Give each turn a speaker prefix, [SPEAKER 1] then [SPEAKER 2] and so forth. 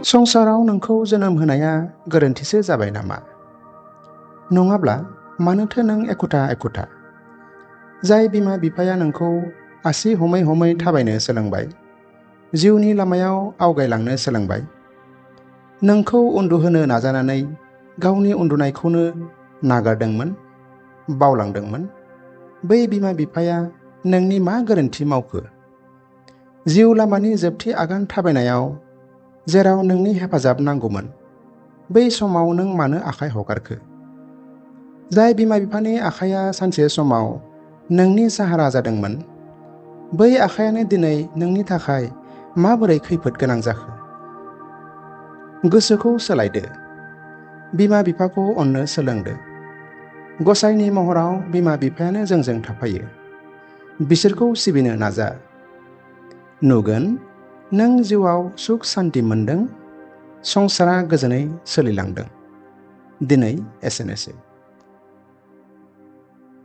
[SPEAKER 1] संसाराव नोंखौ जोनोम होनाया गोरोन्थिसो जाबाय नामा? नङाब्ला मानोथो नों एखुथा एखुथा? जाय बिमा बिफाया नोंखौ आसि हमै हमै थाबायनो सोलोंबाय, जिउनि लामायाव आवगायलांनो सोलोंबाय, नोंखौ उन्दुहोनो नाजानानै गावनि उन्दुनायखौनो नागारदोंमोन, बावलांदोंमोन, बै बिमा बिफाया नोंनि मा गोरोन्थि मावखो? जिउ लामानि जोबथि आगान थाबायनायाव जेराव नोंनि हेफाजाब नांगौमोन, बै समाव नों मानो आखाइ हगारखो? जाय बिमा बिफानि आखाइया सानसे समाव नोंनि साहारा जादोंमोन, बै आखाइयानो दिनै नोंनि थाखाय माबोरै खैफोद गोनां जाखो? गोसोखौ सोलायदो, बिमा बिफाखौ अननो सोलोंदो। गसाइनि महराव बिमा बिफायानो जोंजों थाफायो। बिसोरखौ सिबिनो नाजा। नुगोन नों जिउआव सुख सान्ति मोनदों, संसारा गोजोनै सोलिलांदों। दिनै एसेनोसै।